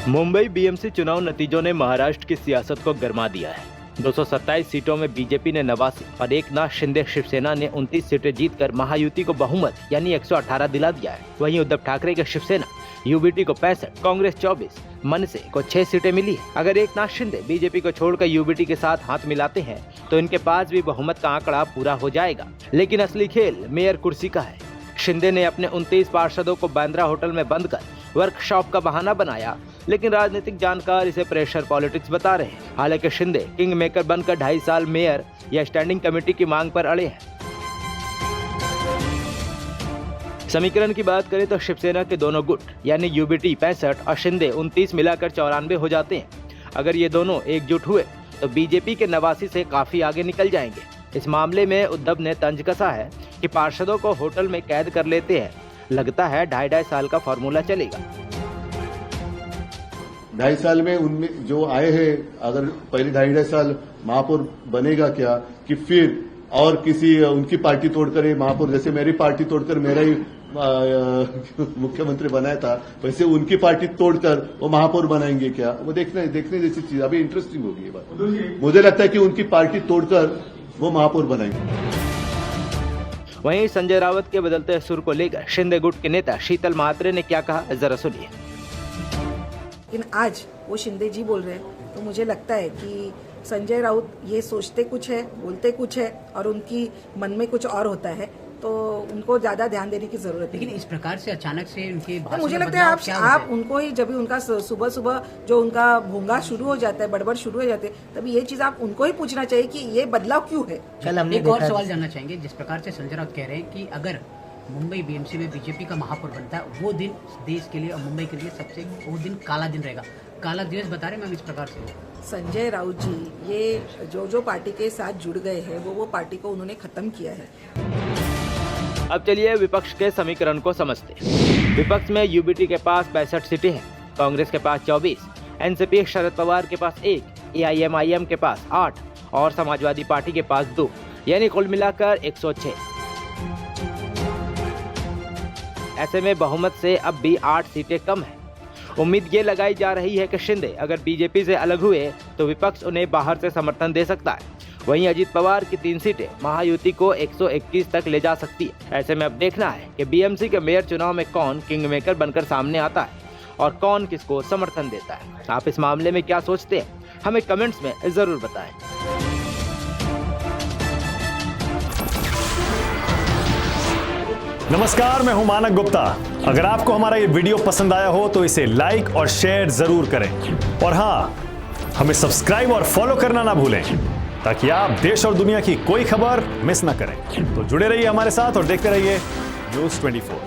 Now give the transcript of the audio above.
Mumbai BMC चुनाव नतीजों ने महाराष्ट्र की सियासत को गरमा दिया है। 227 सीटों में बीजेपी ने 89 और एकनाथ शिंदे शिवसेना ने 29 सीटें जीतकर महायुति को बहुमत यानी 118 दिला दिया है। वहीं उद्धव ठाकरे के शिवसेना यूबीटी को 65, कांग्रेस 24, मनसे को 6 सीटें मिली है। अगर एकनाथ शिंदे बीजेपी को छोड़कर यूबीटी के साथ हाथ मिलाते हैं तो इनके पास भी बहुमत का आंकड़ा पूरा हो जाएगा। लेकिन असली खेल मेयर कुर्सी का है। शिंदे ने अपने 29 पार्षदों को बांद्रा होटल में बंद कर वर्कशॉप का बहाना बनाया, लेकिन राजनीतिक जानकार इसे प्रेशर पॉलिटिक्स बता रहे हैं। हालांकि शिंदे किंग मेकर बनकर 2.5 साल मेयर या स्टैंडिंग कमेटी की मांग पर अड़े हैं। समीकरण की बात करें तो शिवसेना के दोनों गुट यानी यूबीटी 65 और शिंदे 29 मिलाकर 94 हो जाते हैं। अगर ये दोनों एकजुट हुए तो बीजेपी के 89 से काफी आगे निकल जाएंगे। इस मामले में उद्धव ने तंज कसा है कि पार्षदों को होटल में कैद कर लेते हैं। लगता है 2.5 साल का फॉर्मूला चलेगा। 2.5 साल में उनमें जो आए हैं, अगर पहले 2.5 साल महापौर बनेगा क्या कि फिर और किसी उनकी पार्टी तोड़कर ये महापौर, जैसे मेरी पार्टी तोड़कर मेरा ही मुख्यमंत्री बनाया था, वैसे उनकी पार्टी तोड़कर वो महापौर बनाएंगे क्या? वो देखने जैसी चीज। अभी इंटरेस्टिंग होगी ये बात। मुझे लगता है कि उनकी पार्टी तोड़कर वो महापौर बनाएंगे। वहीं संजय राउत के बदलते सुर को लेकर शिंदे गुट के नेता शीतल महात्रे ने क्या कहा, जरा सुनिए। लेकिन आज वो शिंदे जी बोल रहे हैं तो मुझे लगता है कि संजय राउत ये सोचते कुछ है, बोलते कुछ है और उनकी मन में कुछ और होता है, तो उनको ज्यादा ध्यान देने की जरूरत है। लेकिन इस प्रकार से अचानक से उनके भाषण तो मुझे लगता है आप उनको ही, जब भी उनका सुबह सुबह जो उनका भोंगा शुरू हो जाता है, बड़बड़ शुरू हो जाते हैं, तभी ये चीज आप उनको ही पूछना चाहिए कि ये बदलाव क्यों है। चल, हमने एक और सवाल जानना चाहेंगे। जिस प्रकार से संजय राउत कह रहे हैं कि अगर मुंबई बीएमसी में बीजेपी का महापौर बनता है, वो दिन देश के लिए और मुंबई के लिए सबसे वो दिन काला दिन रहेगा। काला दिवस बता रहे मैम इस प्रकार से। संजय राउत जी ये जो पार्टी के साथ जुड़ गए हैं वो पार्टी को उन्होंने खत्म किया है। अब चलिए विपक्ष के समीकरण को समझते हैं। विपक्ष में यूबीटी के पास 65 सीटें हैं, कांग्रेस के पास 24, एनसीपी शरद पवार के पास 1, एआईएमआईएम के पास 8 और समाजवादी पार्टी के पास 2, यानी कुल मिलाकर 106। ऐसे में बहुमत से अब भी 8 सीटें कम है। उम्मीद ये लगाई जा रही है कि शिंदे अगर बीजेपी से अलग हुए तो विपक्ष उन्हें बाहर से समर्थन दे सकता है। वहीं अजीत पवार की 3 सीटें महायुति को 121 तक ले जा सकती है। ऐसे में अब देखना है कि बीएमसी के मेयर चुनाव में कौन किंग मेकर बनकर सामने आता है और कौन किसको समर्थन देता है। आप इस मामले में क्या सोचते हैं, हमें कमेंट्स में जरूर बताएं। नमस्कार, मैं हूं मानक गुप्ता। अगर आपको हमारा ये वीडियो पसंद आया हो तो इसे लाइक और शेयर जरूर करें और हाँ, हमें सब्सक्राइब और फॉलो करना ना भूलें ताकि आप देश और दुनिया की कोई खबर मिस ना करें। तो जुड़े रहिए हमारे साथ और देखते रहिए न्यूज़ 24।